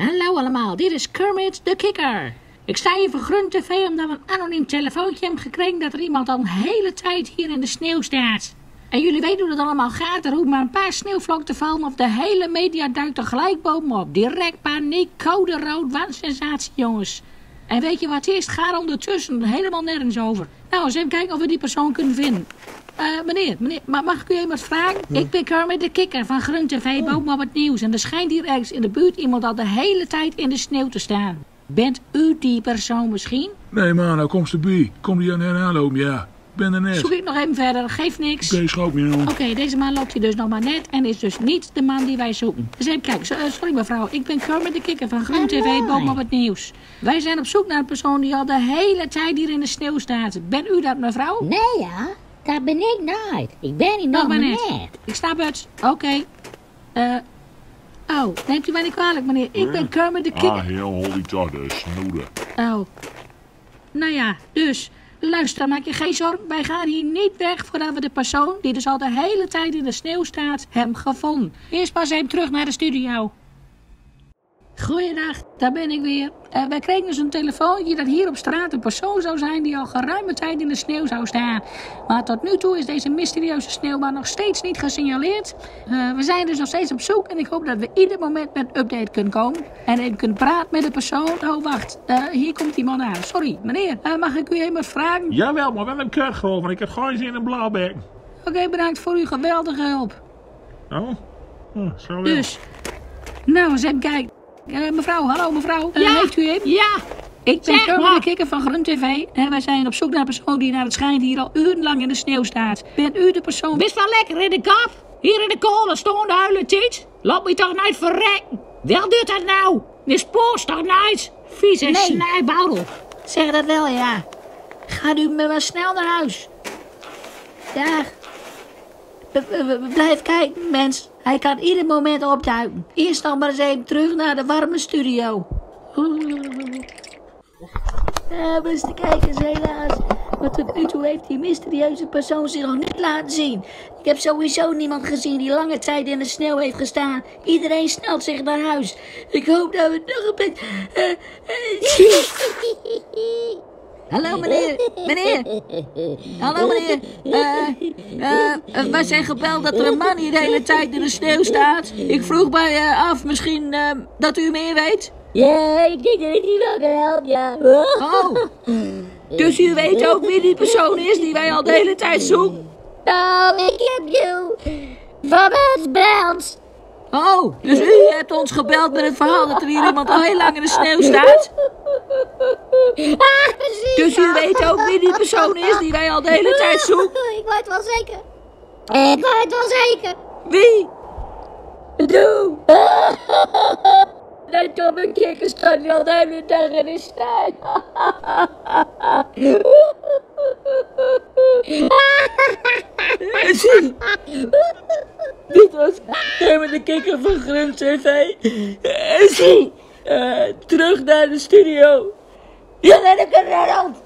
Hallo allemaal, dit is Kermit de Kikker. Ik sta hier voor Grunt TV omdat we een anoniem telefoontje hebben gekregen dat er iemand al een hele tijd hier in de sneeuw staat. En jullie weten hoe het allemaal gaat, er hoeft maar een paar sneeuwvlokken te vallen of de hele media duikt er gelijk bovenop. Direct paniek, code rood, wat een sensatie jongens. En weet je wat het is? Het gaat ondertussen helemaal nergens over. Nou, eens even kijken of we die persoon kunnen vinden. Meneer, mag ik u even wat vragen? Ja. Ik ben Kermit de Kikker van Grunt TV, bovenop het nieuws. En er schijnt hier ergens in de buurt iemand al de hele tijd in de sneeuw te staan. Bent u die persoon misschien? Nee man, nou komst erbij. Kom die aan aanlopen, ja. Ik ben er net. Zoek ik nog even verder, geeft niks. Deze schoot me om. Oké, deze man loopt hier dus nog maar net en is dus niet de man die wij zoeken. Dus even kijken, sorry mevrouw, ik ben Kermit de Kikker van Grunt TV, bovenop het nieuws. Wij zijn op zoek naar een persoon die al de hele tijd hier in de sneeuw staat. Bent u dat mevrouw? Nee ja, dat ben ik nooit. Ik ben hier nog maar net. Ik snap het. Oké. Oh, neemt u mij niet kwalijk meneer, ik ben Kermit de Kikker. Ah, heel holy tot, snoeden. Oh. Nou ja, dus... Luister, maak je geen zorgen. Wij gaan hier niet weg voordat we de persoon die dus al de hele tijd in de sneeuw staat, hebben gevonden. Eerst pas even terug naar de studio. Goeiedag, daar ben ik weer. Wij kregen dus een telefoontje dat hier op straat een persoon zou zijn die al geruime tijd in de sneeuw zou staan. Maar tot nu toe is deze mysterieuze sneeuwman nog steeds niet gesignaleerd. We zijn dus nog steeds op zoek en ik hoop dat we ieder moment met een update kunnen komen. En even kunnen praten met de persoon. Oh wacht, hier komt die man aan. Sorry, meneer, mag ik u even wat vragen? Jawel, maar wel een kut gewoon, want ik heb gewoon zin in een blauwbek. Oké, bedankt voor uw geweldige hulp. Oh, zo wel. Dus, nou eens even kijken. Mevrouw, hallo mevrouw. Ja. Heeft u hem? Ja. Ik ben Kermit de Kikker van Grunt TV. En wij zijn op zoek naar een persoon die naar het schijnt hier al urenlang in de sneeuw staat. Bent u de persoon? Best wel lekker in de kop. Hier in de kolen staan de huilen tijd. Laat me toch nooit verrekken. Wel doet dat nou. De spoor toch nooit. Vieze snijboudel. Zeg dat wel, ja. Gaat u maar snel naar huis. Dag. Blijf kijken, mens. Hij kan ieder moment opduiken. Eerst nog maar eens even terug naar de warme studio. Beste kijkers, helaas. Maar tot nu toe heeft die mysterieuze persoon zich nog niet laten zien. Ik heb sowieso niemand gezien die lange tijd in de sneeuw heeft gestaan. Iedereen snelt zich naar huis. Ik hoop dat we nog een beetje... Hallo meneer. Hallo meneer. Wij zijn gebeld dat er een man hier de hele tijd in de sneeuw staat. Ik vroeg mij af misschien dat u meer weet. Ja, ik denk dat ik die wel kan helpen, ja. Oh. Dus u weet ook wie die persoon is die wij al de hele tijd zoeken? Nou, ik heb je van het belt. Oh, dus u hebt ons gebeld met het verhaal dat er hier iemand al heel lang in de sneeuw staat? Precies. Dus u weet ook wie die persoon is die wij al de hele tijd zoeken? Ik weet het wel zeker. Ik weet het wel zeker. Wie? Doe. Dat domme kikker staat al de hele dag in de sneeuw. Dit was Kermit de Kikker van Grunt TV. Terug naar de studio. Je bent een Ronald.